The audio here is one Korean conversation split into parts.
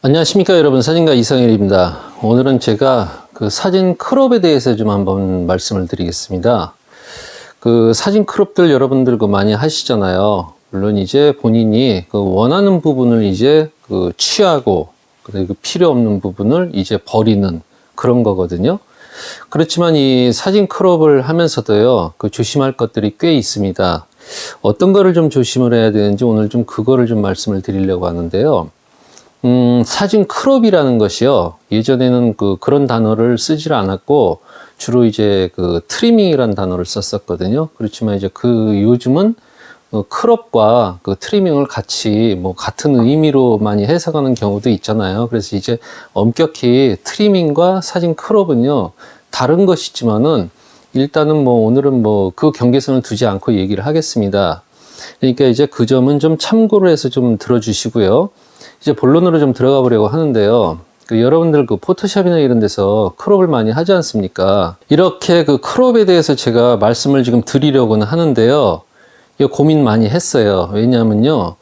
안녕하십니까 여러분, 사진가 이상일입니다. 오늘은 제가 그 사진 크롭에 대해서 좀 한번 말씀을 드리겠습니다. 그 사진 크롭들 여러분들 그 많이 하시잖아요. 물론 이제 본인이 그 원하는 부분을 이제 그 취하고 그리고 필요 없는 부분을 이제 버리는 그런 거거든요. 그렇지만 이 사진 크롭을 하면서도요, 그 조심할 것들이 꽤 있습니다. 어떤 거를 좀 조심을 해야 되는지 오늘 좀 그거를 좀 말씀을 드리려고 하는데요. 사진 크롭이라는 것이요, 예전에는 그런 단어를 쓰질 않았고, 주로 이제 그 트리밍이라는 단어를 썼었거든요. 그렇지만 이제 요즘은 크롭과 그 트리밍을 같이 뭐 같은 의미로 많이 해석하는 경우도 있잖아요. 그래서 이제 엄격히 트리밍과 사진 크롭은요, 다른 것이지만은, 일단은 뭐 오늘은 뭐 그 경계선을 두지 않고 얘기를 하겠습니다. 그러니까 이제 그 점은 좀 참고를 해서 좀 들어주시고요. 이제 본론으로 좀 들어가 보려고 하는데요. 여러분들 그 포토샵이나 이런 데서 크롭을 많이 하지 않습니까? 이렇게 그 크롭에 대해서 제가 말씀을 지금 드리려고는 하는데요. 이거 고민 많이 했어요. 왜냐하면요,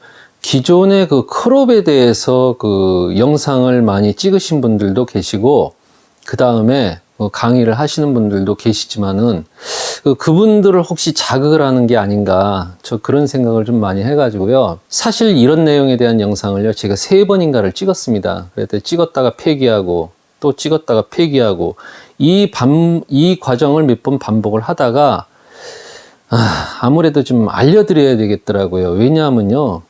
기존의 그 크롭에 대해서 그 영상을 많이 찍으신 분들도 계시고, 그 다음에 강의를 하시는 분들도 계시지만은, 그분들을 혹시 자극을 하는 게 아닌가, 저 그런 생각을 좀 많이 해가지고요. 사실 이런 내용에 대한 영상을요, 제가 3번인가를 찍었습니다. 그래서 찍었다가 폐기하고, 또 찍었다가 폐기하고, 이 과정을 몇 번 반복을 하다가, 아무래도 좀 알려드려야 되겠더라고요. 왜냐하면요,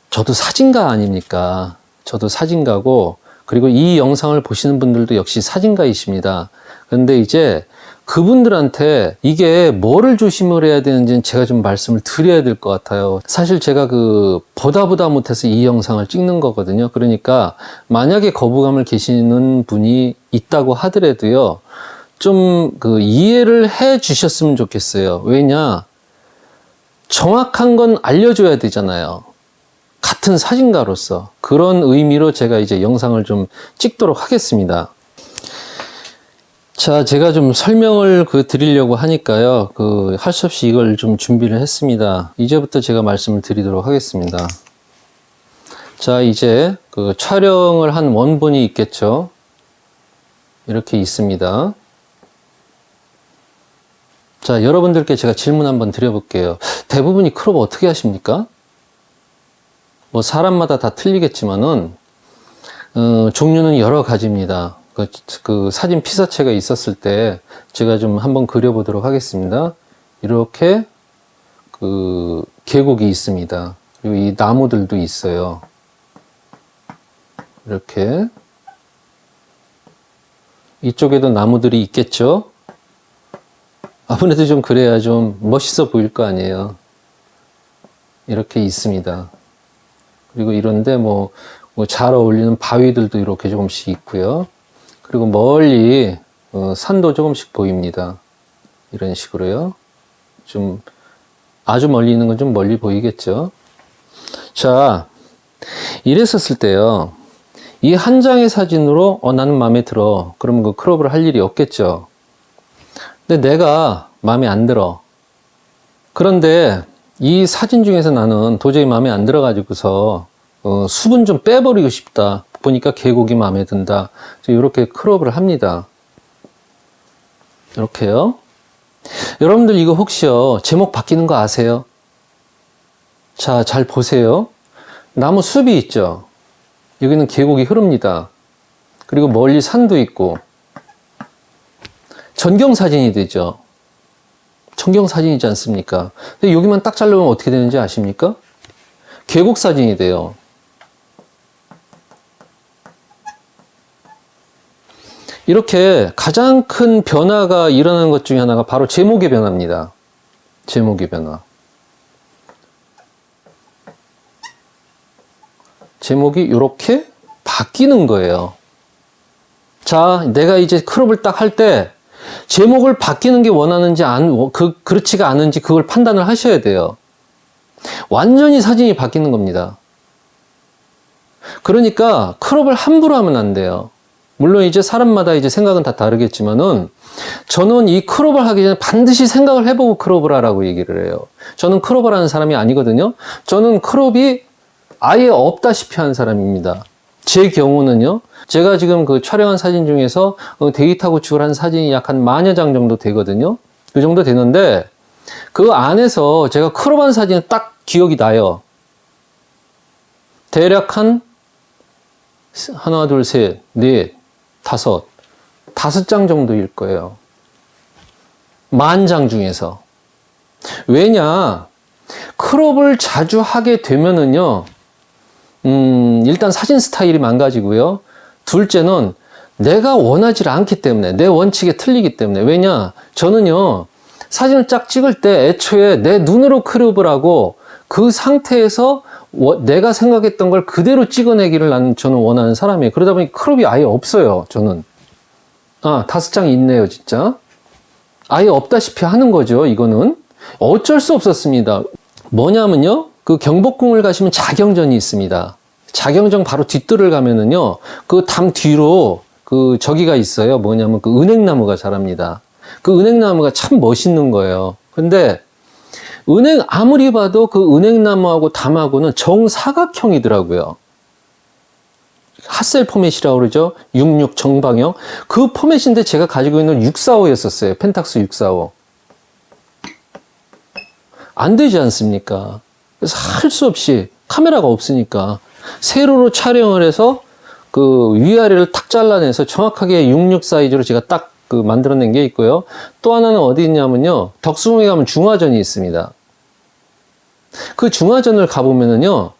저도 사진가 아닙니까? 저도 사진가고, 그리고 이 영상을 보시는 분들도 역시 사진가이십니다. 그런데 이제 그분들한테 이게 뭐를 조심을 해야 되는지는 제가 좀 말씀을 드려야 될 것 같아요. 사실 제가 보다 못해서 이 영상을 찍는 거거든요. 그러니까 만약에 거부감을 계시는 분이 있다고 하더라도요, 좀 이해를 해 주셨으면 좋겠어요. 왜냐? 정확한 건 알려줘야 되잖아요. 같은 사진가로서. 그런 의미로 제가 이제 영상을 좀 찍도록 하겠습니다. 자, 제가 좀 설명을 드리려고 하니까요, 할 수 없이 이걸 좀 준비를 했습니다. 이제부터 제가 말씀을 드리도록 하겠습니다. 자, 이제 촬영을 한 원본이 있겠죠. 이렇게 있습니다. 자, 여러분들께 제가 질문 한번 드려볼게요. 대부분이 크롭 어떻게 하십니까? 뭐 사람마다 다 틀리겠지만은 종류는 여러 가지입니다. 그 사진 피사체가 있었을 때 제가 좀 한번 그려보도록 하겠습니다. 이렇게 계곡이 있습니다. 그리고 이 나무들도 있어요. 이렇게 이쪽에도 나무들이 있겠죠. 아무래도 좀 그래야 좀 멋있어 보일 거 아니에요. 이렇게 있습니다. 그리고 이런데 뭐 잘 어울리는 바위들도 이렇게 조금씩 있고요. 그리고 멀리 산도 조금씩 보입니다. 이런 식으로요. 좀 아주 멀리 있는 건 좀 멀리 보이겠죠. 자, 이랬었을 때요, 이 한 장의 사진으로 나는 마음에 들어. 그러면 그 크롭을 할 일이 없겠죠. 근데 내가 마음에 안 들어. 그런데 이 사진 중에서 나는 도저히 마음에 안 들어가지고서 수분 좀 빼버리고 싶다. 보니까 계곡이 마음에 든다. 이렇게 크롭을 합니다. 이렇게요. 여러분들 이거 혹시요, 제목 바뀌는 거 아세요? 자, 잘 보세요. 나무 숲이 있죠. 여기는 계곡이 흐릅니다. 그리고 멀리 산도 있고, 전경사진이 되죠. 전경사진이지 않습니까? 근데 여기만 딱 자르면 어떻게 되는지 아십니까? 계곡사진이 돼요. 이렇게 가장 큰 변화가 일어나는 것 중에 하나가 바로 제목의 변화입니다. 제목의 변화. 제목이 이렇게 바뀌는 거예요. 자, 내가 이제 크롭을 딱 할 때 제목을 바뀌는 게 원하는지 그렇지가 않은지 그걸 판단을 하셔야 돼요. 완전히 사진이 바뀌는 겁니다. 그러니까 크롭을 함부로 하면 안 돼요. 물론 이제 사람마다 이제 생각은 다 다르겠지만은, 저는 이 크롭을 하기 전에 반드시 생각을 해보고 크롭을 하라고 얘기를 해요. 저는 크롭을 하는 사람이 아니거든요. 저는 크롭이 아예 없다시피 한 사람입니다. 제 경우는요, 제가 지금 그 촬영한 사진 중에서 데이터 구축을 한 사진이 약 한 10,000여 장 정도 되거든요. 그 정도 되는데, 그 안에서 제가 크롭한 사진은 딱 기억이 나요. 대략 한 하나, 둘, 셋, 넷, 다섯 장 정도일 거예요. 10,000장 중에서. 왜냐, 크롭을 자주 하게 되면은요, 일단 사진 스타일이 망가지고요. 둘째는 내가 원하지 않기 때문에, 내 원칙에 틀리기 때문에. 왜냐, 저는요, 사진을 쫙 찍을 때 애초에 내 눈으로 크롭을 하고 그 상태에서 내가 생각했던 걸 그대로 찍어내기를 저는 원하는 사람이에요. 그러다 보니 크롭이 아예 없어요, 저는. 5장이 있네요, 진짜. 아예 없다시피 하는 거죠, 이거는. 어쩔 수 없었습니다. 뭐냐면요, 그 경복궁을 가시면 자경전이 있습니다. 자경전 바로 뒷뜰을 가면은요, 그 담 뒤로 그 저기가 있어요. 뭐냐면 그 은행나무가 자랍니다. 그 은행나무가 참 멋있는 거예요. 근데 아무리 봐도 그 은행나무하고 담하고는 정사각형이더라고요. 핫셀 포맷이라고 그러죠. 66 정방형. 그 포맷인데 제가 가지고 있는 645였었어요. 펜탁스 645. 안 되지 않습니까? 그래서 할 수 없이 카메라가 없으니까 세로로 촬영을 해서 그 위아래를 탁 잘라내서 정확하게 66 사이즈로 제가 딱 그 만들어낸 게 있고요. 또 하나는 어디 있냐면요. 덕수궁에 가면 중화전이 있습니다. 그 중화전을 가보면은요,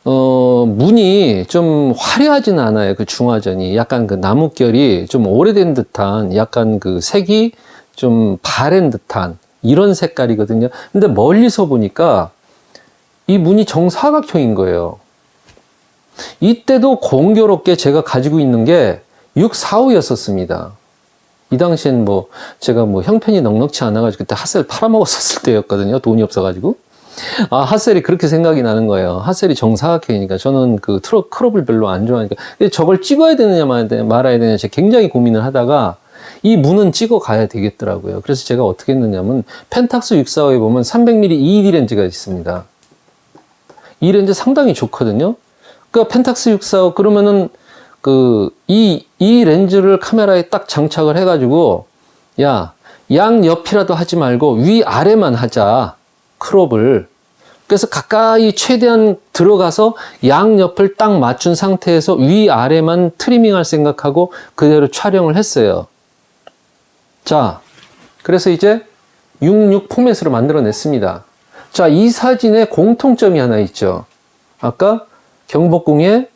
문이 좀 화려하진 않아요. 그 중화전이. 약간 그 나뭇결이 좀 오래된 듯한, 약간 그 색이 좀 바랜 듯한 이런 색깔이거든요. 근데 멀리서 보니까 이 문이 정사각형인 거예요. 이때도 공교롭게 제가 가지고 있는 게 645였었습니다. 이 당시엔 뭐, 제가 뭐 형편이 넉넉치 않아가지고 그때 핫셀 팔아먹었었을 때였거든요. 돈이 없어가지고. 핫셀이 그렇게 생각이 나는 거예요. 핫셀이 정사각형이니까. 저는 그 크롭을 별로 안 좋아하니까. 저걸 찍어야 되느냐 말아야 되느냐 제가 굉장히 고민을 하다가 이 문은 찍어 가야 되겠더라고요. 그래서 제가 어떻게 했느냐면 펜탁스 645에 보면 300mm 2D 렌즈가 있습니다. 이 렌즈 상당히 좋거든요. 그러니까 펜탁스 645 그러면은 이 렌즈를 카메라에 딱 장착을 해가지고 야, 양옆이라도 하지 말고 위아래만 하자. 크롭을. 그래서 가까이 최대한 들어가서 양옆을 딱 맞춘 상태에서 위아래만 트리밍할 생각하고 그대로 촬영을 했어요. 자, 그래서 이제 66 포맷으로 만들어냈습니다. 자, 이 사진에 공통점이 하나 있죠. 아까 경복궁의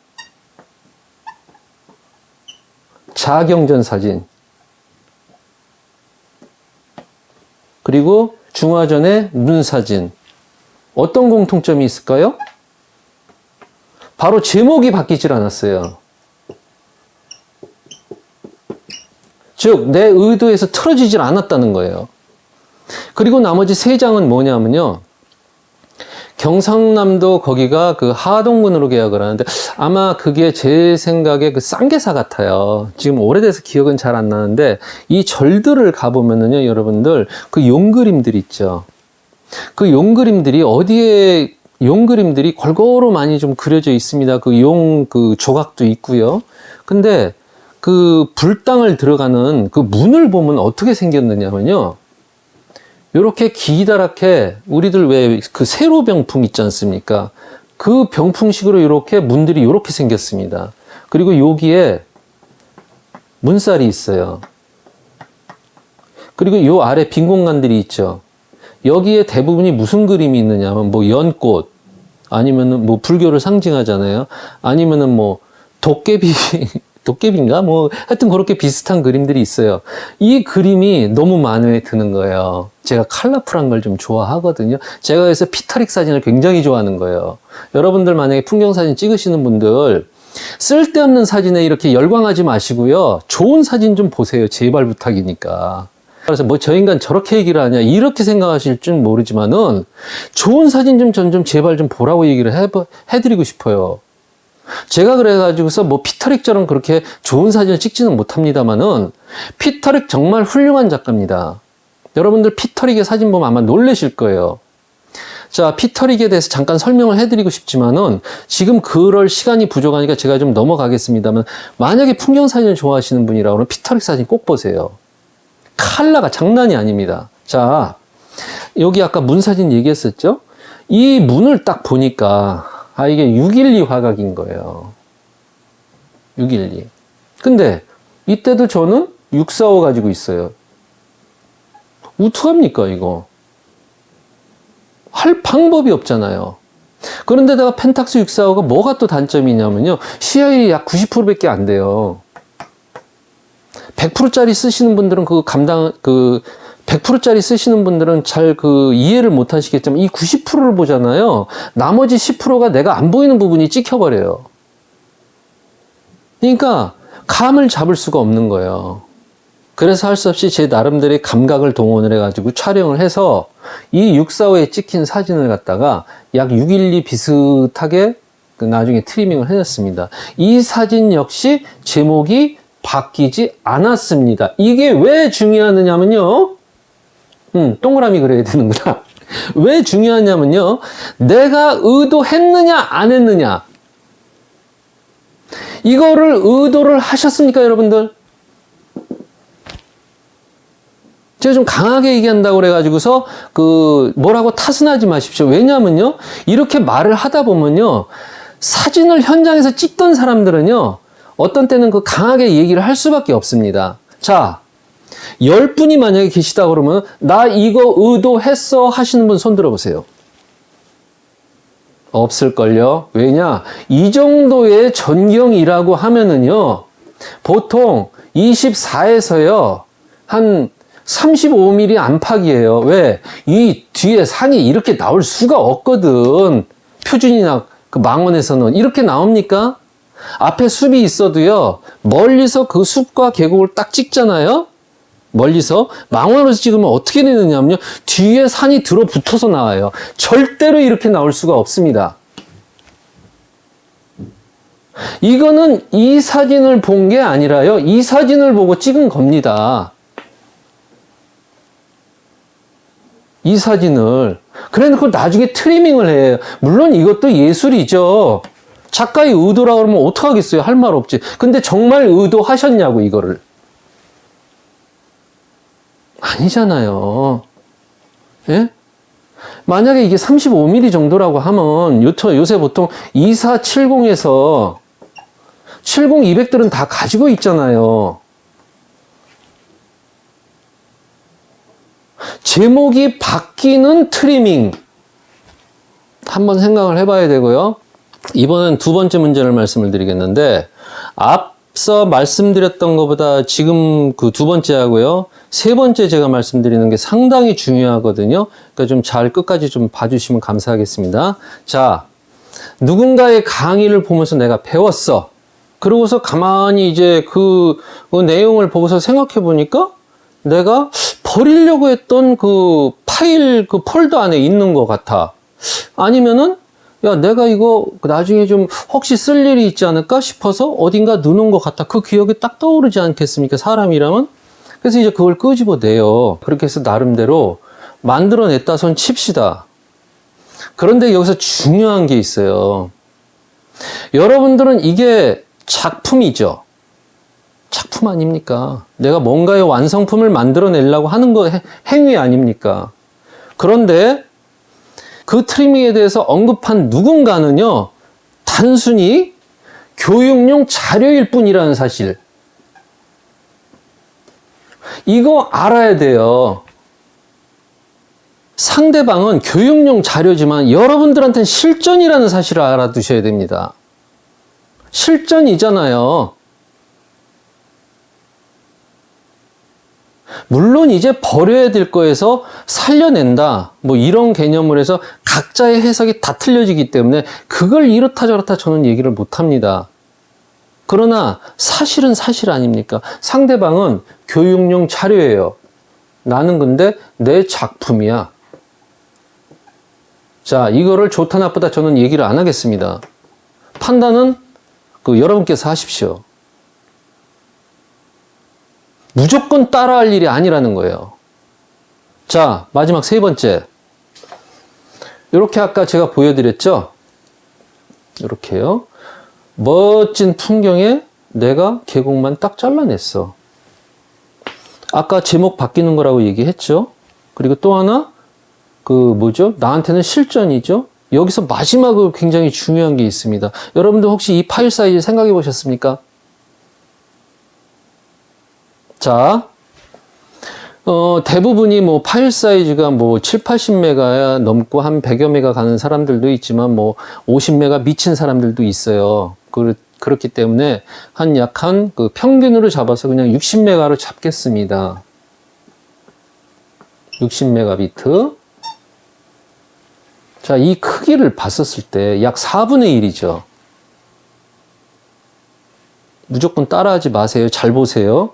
자경전 사진, 그리고 중화전의 문 사진. 어떤 공통점이 있을까요? 바로 제목이 바뀌질 않았어요. 즉, 내 의도에서 틀어지질 않았다는 거예요. 그리고 나머지 3장은 뭐냐면요. 경상남도 거기가 그 하동군으로 계약을 하는데 아마 그게 제 생각에 그 쌍계사 같아요. 지금 오래돼서 기억은 잘 안 나는데 이 절들을 가보면은요, 여러분들 그 용그림들 있죠. 그 용그림들이 어디에 용그림들이 골고루 많이 좀 그려져 있습니다. 그 조각도 있고요. 근데 그 불당을 들어가는 그 문을 보면 어떻게 생겼느냐면요. 요렇게 기다랗게 우리들 왜 그 세로 병풍 있지 않습니까? 그 병풍식으로 이렇게 문들이 이렇게 생겼습니다. 그리고 여기에 문살이 있어요. 그리고 요 아래 빈 공간들이 있죠. 여기에 대부분이 무슨 그림이 있느냐면 뭐 연꽃, 아니면은 뭐 불교를 상징하잖아요. 아니면은 뭐 도깨비인가? 뭐 하여튼 그렇게 비슷한 그림들이 있어요. 이 그림이 너무 마음에 드는 거예요. 제가 컬러풀한 걸 좀 좋아하거든요. 제가 그래서 피터릭 사진을 굉장히 좋아하는 거예요. 여러분들 만약에 풍경 사진 찍으시는 분들 쓸데없는 사진에 이렇게 열광하지 마시고요. 좋은 사진 좀 보세요. 제발 부탁이니까. 그래서 뭐 저 인간 저렇게 얘기를 하냐 이렇게 생각하실 줄 모르지만은 좋은 사진 좀 제발 좀 보라고 얘기를 해드리고 싶어요. 제가 그래가지고서 뭐 피터릭처럼 그렇게 좋은 사진을 찍지는 못합니다만은 피터릭 정말 훌륭한 작가입니다. 여러분들 피터릭의 사진 보면 아마 놀라실 거예요. 자, 피터릭에 대해서 잠깐 설명을 해드리고 싶지만은 지금 그럴 시간이 부족하니까 제가 좀 넘어가겠습니다만, 만약에 풍경 사진을 좋아하시는 분이라고 하면 피터릭 사진 꼭 보세요. 컬러가 장난이 아닙니다. 자, 여기 아까 문 사진 얘기했었죠? 이 문을 딱 보니까 이게 612 화각인 거예요. 612. 근데 이때도 저는 645 가지고 있어요. 어떡합니까 이거? 할 방법이 없잖아요. 그런데다가 펜탁스 645가 뭐가 또 단점이냐면요, 시야율이 약 90%밖에 안 돼요. 100%짜리 쓰시는 분들은 100%짜리 쓰시는 분들은 잘 이해를 못 하시겠지만, 이 90%를 보잖아요. 나머지 10%가 내가 안 보이는 부분이 찍혀버려요. 그러니까 감을 잡을 수가 없는 거예요. 그래서 할 수 없이 제 나름대로의 감각을 동원을 해가지고 촬영을 해서 이 645에 찍힌 사진을 갖다가 약 612 비슷하게 나중에 트리밍을 해냈습니다. 이 사진 역시 제목이 바뀌지 않았습니다. 이게 왜 중요하냐면요. 동그라미 그려야 되는구나. 왜 중요하냐면요. 내가 의도했느냐 안 했느냐. 이거를 의도를 하셨습니까, 여러분들? 제가 좀 강하게 얘기한다고 그래가지고서 뭐라고 탓은 하지 마십시오. 왜냐하면요, 이렇게 말을 하다 보면요, 사진을 현장에서 찍던 사람들은요, 어떤 때는 강하게 얘기를 할 수밖에 없습니다. 자, 10분이 만약에 계시다 그러면 나 이거 의도했어 하시는 분 손 들어보세요. 없을걸요? 왜냐? 이 정도의 전경이라고 하면은요, 보통 24에서요, 한 35mm 안팎이에요. 왜? 이 뒤에 산이 이렇게 나올 수가 없거든. 표준이나 망원에서는. 이렇게 나옵니까? 앞에 숲이 있어도요, 멀리서 그 숲과 계곡을 딱 찍잖아요? 멀리서. 망원으로 찍으면 어떻게 되느냐면요, 뒤에 산이 들어붙어서 나와요. 절대로 이렇게 나올 수가 없습니다. 이거는 이 사진을 본 게 아니라요, 이 사진을 보고 찍은 겁니다. 이 사진을. 그래 놓고 나중에 트리밍을 해요. 물론 이것도 예술이죠. 작가의 의도라고 그러면 어떡하겠어요? 할 말 없지. 근데 정말 의도하셨냐고, 이거를. 아니잖아요. 예? 만약에 이게 35mm 정도라고 하면 요새 보통 2470에서 70-200들은 다 가지고 있잖아요. 제목이 바뀌는 트리밍. 한번 생각을 해봐야 되고요. 이번엔 두 번째 문제를 말씀을 드리겠는데, 앞서 말씀드렸던 것보다 지금 두 번째 하고요, 세 번째 제가 말씀드리는 게 상당히 중요하거든요. 그러니까 좀 잘 끝까지 좀 봐주시면 감사하겠습니다. 자, 누군가의 강의를 보면서 내가 배웠어. 그러고서 가만히 이제 그 내용을 보고서 생각해 보니까 내가 버리려고 했던 파일 폴더 안에 있는 것 같아. 아니면은, 야, 내가 이거 나중에 좀 혹시 쓸 일이 있지 않을까 싶어서 어딘가 넣어놓은 것 같아. 그 기억이 딱 떠오르지 않겠습니까? 사람이라면? 그래서 이제 그걸 끄집어내요. 그렇게 해서 나름대로 만들어냈다 손 칩시다. 그런데 여기서 중요한 게 있어요. 여러분들은 이게 작품이죠. 작품 아닙니까? 내가 뭔가의 완성품을 만들어내려고 하는 거 행위 아닙니까? 그런데 그 트리밍에 대해서 언급한 누군가는요, 단순히 교육용 자료일 뿐이라는 사실. 이거 알아야 돼요. 상대방은 교육용 자료지만 여러분들한테는 실전이라는 사실을 알아두셔야 됩니다. 실전이잖아요. 물론 이제 버려야 될 거에서 살려낸다, 뭐 이런 개념을 해서 각자의 해석이 다 틀려지기 때문에 그걸 이렇다 저렇다 저는 얘기를 못 합니다. 그러나 사실은 사실 아닙니까? 상대방은 교육용 자료예요. 나는 근데 내 작품이야. 자, 이거를 좋다 나쁘다 저는 얘기를 안 하겠습니다. 판단은 여러분께서 하십시오. 무조건 따라할 일이 아니라는 거예요. 자, 마지막 세 번째. 이렇게 아까 제가 보여드렸죠? 이렇게요. 멋진 풍경에 내가 계곡만 딱 잘라냈어. 아까 제목 바뀌는 거라고 얘기했죠? 그리고 또 하나, 뭐죠? 나한테는 실전이죠? 여기서 마지막으로 굉장히 중요한 게 있습니다. 여러분들 혹시 이 파일 사이즈 생각해 보셨습니까? 자, 대부분이 뭐 파일 사이즈가 뭐 7, 80메가 넘고 한 100여 메가 가는 사람들도 있지만 뭐 50메가 미친 사람들도 있어요. 그렇기 때문에 약한 평균으로 잡아서 그냥 60메가로 잡겠습니다. 60메가비트. 자, 이 크기를 봤었을 때 약 4분의 1이죠. 무조건 따라하지 마세요. 잘 보세요.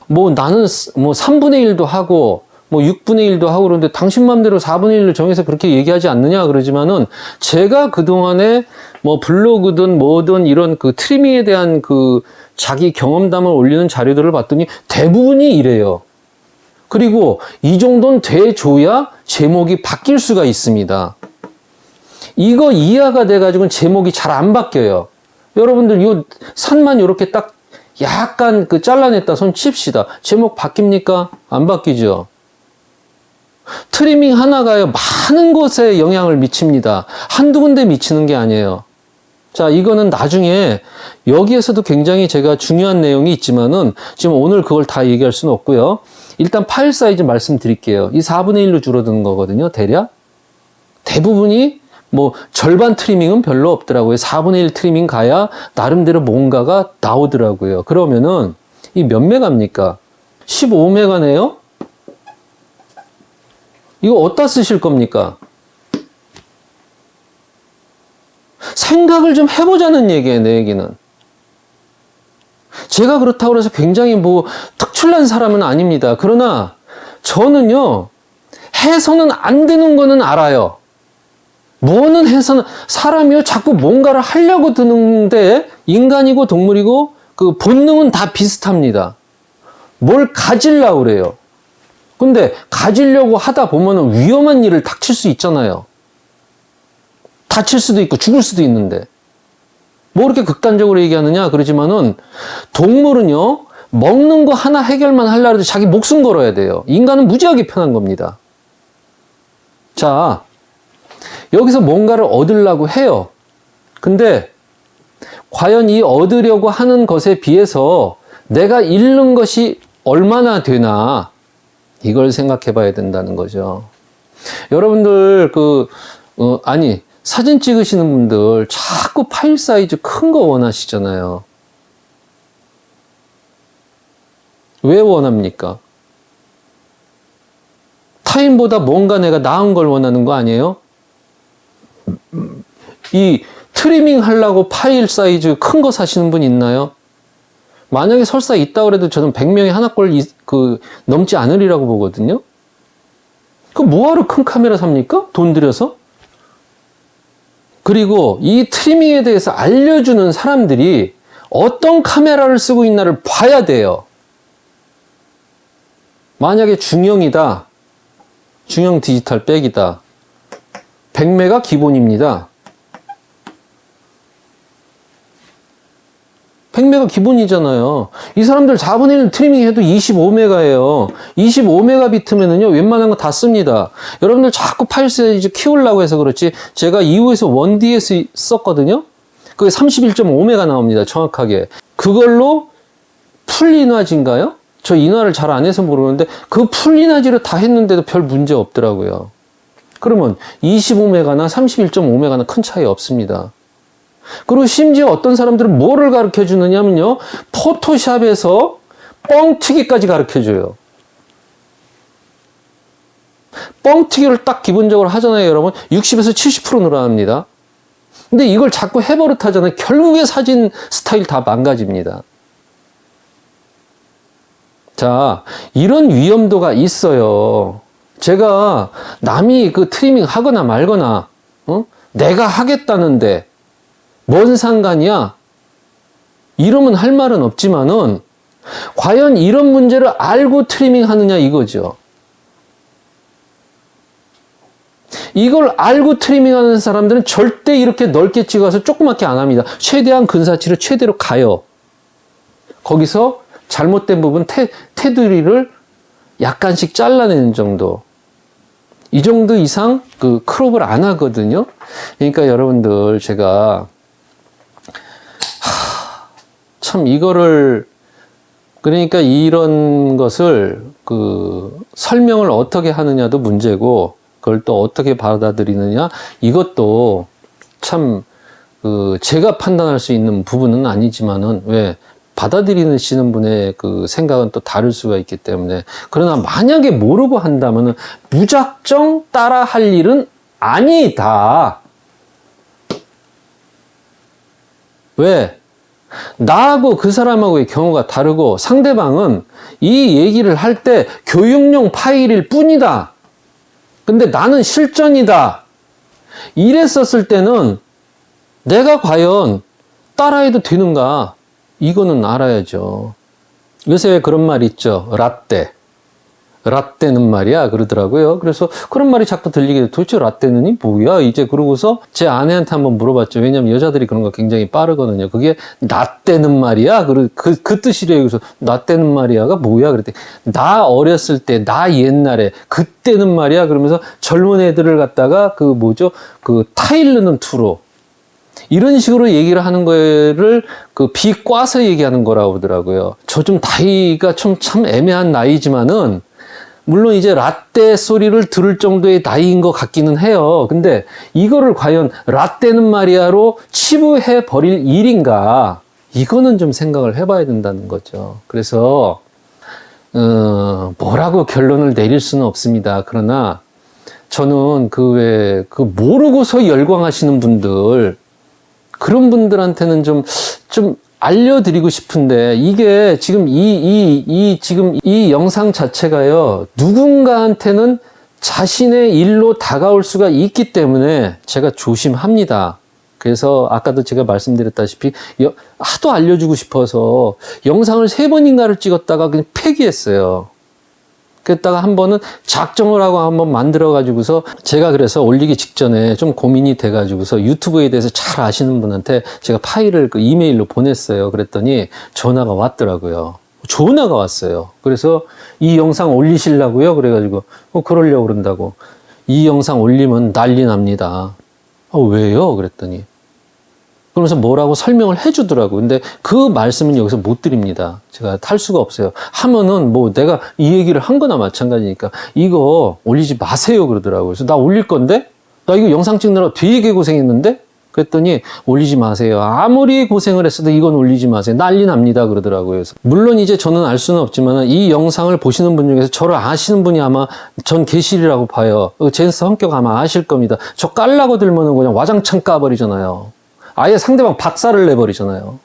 뭐 나는 뭐 3분의 1도 하고 뭐 6분의 1도 하고 그러는데 당신 맘대로 4분의 1로 정해서 그렇게 얘기하지 않느냐 그러지만은 제가 그동안에 뭐 블로그든 뭐든 이런 트리밍에 대한 자기 경험담을 올리는 자료들을 봤더니 대부분이 이래요. 그리고 이 정도는 돼줘야 제목이 바뀔 수가 있습니다. 이거 이하가 돼가지고는 제목이 잘 안 바뀌어요. 여러분들 이 산만 이렇게 딱 약간 잘라냈다 손 칩시다. 제목 바뀝니까? 안 바뀌죠. 트리밍 하나가요, 많은 곳에 영향을 미칩니다. 한두 군데 미치는 게 아니에요. 자, 이거는 나중에 여기에서도 굉장히 제가 중요한 내용이 있지만은 지금 오늘 그걸 다 얘기할 수는 없고요. 일단 파일 사이즈 말씀드릴게요. 이 4분의 1로 줄어드는 거거든요, 대략. 대부분이 뭐 절반 트리밍은 별로 없더라고요. 4분의 1 트리밍 가야 나름대로 뭔가가 나오더라고요. 그러면은 이 몇 메가입니까? 15메가네요? 이거 어디다 쓰실 겁니까? 생각을 좀 해보자는 얘기예요, 내 얘기는. 제가 그렇다고 해서 굉장히 뭐 특출난 사람은 아닙니다. 그러나 저는요, 해서는 안 되는 거는 알아요. 뭐는 해서는, 사람이요, 자꾸 뭔가를 하려고 드는데, 인간이고 동물이고, 본능은 다 비슷합니다. 뭘 가지려고 그래요. 근데, 가지려고 하다 보면은 위험한 일을 닥칠 수 있잖아요. 다칠 수도 있고, 죽을 수도 있는데. 뭐 그렇게 극단적으로 얘기하느냐? 그러지만은, 동물은요, 먹는 거 하나 해결만 하려고 해도 자기 목숨 걸어야 돼요. 인간은 무지하게 편한 겁니다. 자, 여기서 뭔가를 얻으려고 해요. 근데 과연 이 얻으려고 하는 것에 비해서 내가 잃는 것이 얼마나 되나, 이걸 생각해 봐야 된다는 거죠. 여러분들 사진 찍으시는 분들 자꾸 파일 사이즈 큰 거 원하시잖아요. 왜 원합니까? 타인보다 뭔가 내가 나은 걸 원하는 거 아니에요? 이 트리밍 하려고 파일 사이즈 큰 거 사시는 분 있나요? 만약에 설사 있다고 해도 저는 100명에 하나꼴 넘지 않으리라고 보거든요. 뭐하러 큰 카메라 삽니까? 돈 들여서? 그리고 이 트리밍에 대해서 알려주는 사람들이 어떤 카메라를 쓰고 있나를 봐야 돼요. 만약에 중형이다. 중형 디지털 백이다. 100메가 기본입니다. 100메가 기본이잖아요. 이 사람들 4분의 1 트리밍 해도 25메가예요. 25메가비트면은요, 웬만한 거 다 씁니다. 여러분들 자꾸 파일 사이즈 키우려고 해서 그렇지, 제가 2호에서 1DS 썼거든요? 그게 31.5메가 나옵니다, 정확하게. 그걸로 풀리나지인가요? 저 인화를 잘 안 해서 모르는데, 그 풀리나지로 다 했는데도 별 문제 없더라고요. 그러면 25메가나 31.5메가나 큰 차이 없습니다. 그리고 심지어 어떤 사람들은 뭐를 가르쳐 주느냐면요, 포토샵에서 뻥튀기까지 가르쳐 줘요. 뻥튀기를 딱 기본적으로 하잖아요, 여러분. 60에서 70% 늘어납니다. 근데 이걸 자꾸 해버릇 하잖아요. 결국에 사진 스타일 다 망가집니다. 자, 이런 위험도가 있어요. 제가 남이 트리밍 하거나 말거나, 내가 하겠다는데, 뭔 상관이야? 이러면 할 말은 없지만은, 과연 이런 문제를 알고 트리밍 하느냐 이거죠. 이걸 알고 트리밍하는 사람들은 절대 이렇게 넓게 찍어서 조그맣게 안 합니다. 최대한 근사치를 최대로 가요. 거기서 잘못된 부분 테두리를 약간씩 잘라내는 정도. 이 정도 이상 그 크롭을 안 하거든요. 그러니까 여러분들 제가 참 이거를 그러니까 이런 것을 그 설명을 어떻게 하느냐도 문제고 그걸 또 어떻게 받아들이느냐 이것도 참 그 제가 판단할 수 있는 부분은 아니지만은 왜 받아들이시는 분의 그 생각은 또 다를 수가 있기 때문에 그러나 만약에 모르고 한다면은 무작정 따라 할 일은 아니다. 왜? 나하고 그 사람하고의 경우가 다르고 상대방은 이 얘기를 할 때 교육용 파일일 뿐이다. 근데 나는 실전이다. 이랬었을 때는 내가 과연 따라해도 되는가? 이거는 알아야죠. 요새 왜 그런 말 있죠? 라떼. 라떼는 말이야 그러더라고요. 그래서 그런 말이 자꾸 들리게 돼. 도대체 라떼는 뭐야? 이제 그러고서 제 아내한테 한번 물어봤죠. 왜냐면 여자들이 그런 거 굉장히 빠르거든요. 그게 라떼는 말이야? 그 뜻이래요. 그래서 라떼는 말이야가 뭐야? 그랬더니 나 어렸을 때, 나 옛날에 그때는 말이야. 그러면서 젊은 애들을 갖다가 그 뭐죠? 그 타일르는 투로 이런 식으로 얘기를 하는 거를 그 비꼬아서 얘기하는 거라고 하더라고요. 저 좀 나이가 좀 참 애매한 나이지만은 물론 이제 라떼 소리를 들을 정도의 나이인 것 같기는 해요. 근데 이거를 과연 라떼는 말이야로 치부해 버릴 일인가? 이거는 좀 생각을 해봐야 된다는 거죠. 그래서 뭐라고 결론을 내릴 수는 없습니다. 그러나 저는 그 모르고서 열광하시는 분들 그런 분들한테는 좀 알려드리고 싶은데, 이게 지금 지금 이 영상 자체가요, 누군가한테는 자신의 일로 다가올 수가 있기 때문에 제가 조심합니다. 그래서 아까도 제가 말씀드렸다시피 하도 알려주고 싶어서 영상을 3번인가를 찍었다가 그냥 폐기했어요. 그랬다가 한 번은 작정을 하고 한번 만들어가지고서 제가 그래서 올리기 직전에 좀 고민이 돼가지고서 유튜브에 대해서 잘 아시는 분한테 제가 파일을 그 이메일로 보냈어요. 그랬더니 전화가 왔더라고요. 전화가 왔어요. 그래서 이 영상 올리시려고요? 그래가지고 그러려고 그런다고. 이 영상 올리면 난리 납니다. 왜요? 그랬더니 그러면서 뭐라고 설명을 해주더라고요. 근데 그 말씀은 여기서 못 드립니다. 제가 할 수가 없어요. 하면은 뭐 내가 이 얘기를 한 거나 마찬가지니까 이거 올리지 마세요 그러더라고요. 그래서 나 올릴 건데? 나 이거 영상 찍느라 되게 고생했는데? 그랬더니 올리지 마세요. 아무리 고생을 했어도 이건 올리지 마세요. 난리 납니다 그러더라고요. 그래서 물론 이제 저는 알 수는 없지만 이 영상을 보시는 분 중에서 저를 아시는 분이 아마 전 계시리라고 봐요. 제 성격 아마 아실 겁니다. 저 깔라고 들면은 그냥 와장창 까버리잖아요. 아예 상대방 박살을 내버리잖아요.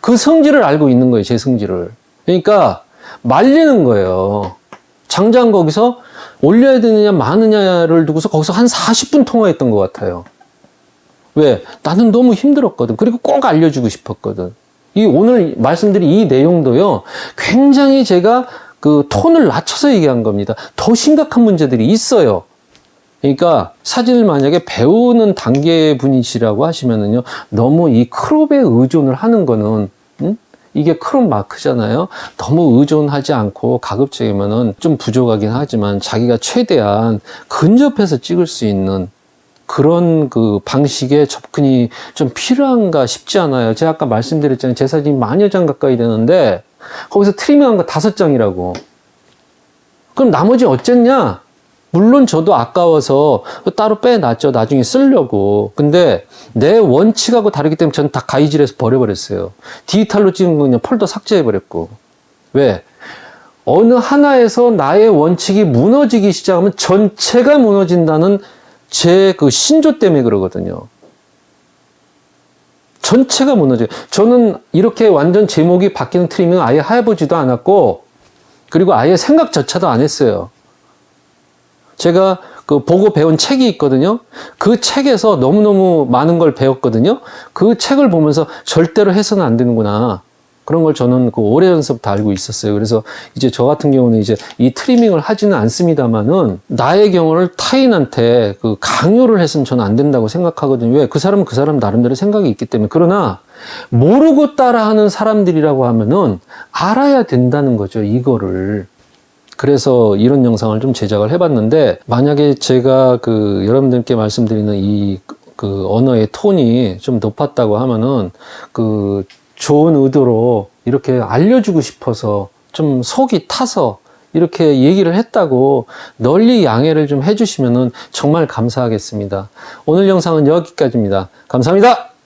그 성질을 알고 있는 거예요, 제 성질을. 그러니까 말리는 거예요. 장장 거기서 올려야 되느냐 마느냐를 두고서 거기서 한 40분 통화했던 것 같아요. 왜? 나는 너무 힘들었거든. 그리고 꼭 알려주고 싶었거든. 오늘 말씀드린 이 내용도요, 굉장히 제가 그 톤을 낮춰서 얘기한 겁니다. 더 심각한 문제들이 있어요. 그러니까 사진을 만약에 배우는 단계 분이시라고 하시면은요, 너무 이 크롭에 의존을 하는 거는, 이게 크롭 마크잖아요. 너무 의존하지 않고 가급적이면은 좀 부족하긴 하지만 자기가 최대한 근접해서 찍을 수 있는 그런 그 방식의 접근이 좀 필요한가 싶지 않아요. 제가 아까 말씀드렸잖아요. 제 사진이 10,000여 장 가까이 되는데 거기서 트리밍한 거 5장이라고. 그럼 나머지 어쨌냐? 물론 저도 아까워서 따로 빼놨죠. 나중에 쓰려고. 근데 내 원칙하고 다르기 때문에 저는 다 가위질해서 버려버렸어요. 디지털로 찍은 거 그냥 폴더 삭제해버렸고. 왜? 어느 하나에서 나의 원칙이 무너지기 시작하면 전체가 무너진다는 제 그 신조 때문에 그러거든요. 전체가 무너져요. 저는 이렇게 완전 제목이 바뀌는 트리밍을 아예 해보지도 않았고, 그리고 아예 생각조차도 안 했어요. 제가 그 보고 배운 책이 있거든요. 그 책에서 너무너무 많은 걸 배웠거든요. 그 책을 보면서 절대로 해서는 안 되는구나. 그런 걸 저는 그 오래전서부터 알고 있었어요. 그래서 이제 저 같은 경우는 이제 이 트리밍을 하지는 않습니다만은 나의 경우를 타인한테 그 강요를 해서는 저는 안 된다고 생각하거든요. 왜? 그 사람은 그 사람 나름대로 생각이 있기 때문에. 그러나 모르고 따라하는 사람들이라고 하면은 알아야 된다는 거죠, 이거를. 그래서 이런 영상을 좀 제작을 해봤는데, 만약에 제가 그 여러분들께 말씀드리는 이 그 언어의 톤이 좀 높았다고 하면은 그 좋은 의도로 이렇게 알려주고 싶어서 좀 속이 타서 이렇게 얘기를 했다고 널리 양해를 좀 해주시면은 정말 감사하겠습니다. 오늘 영상은 여기까지입니다. 감사합니다.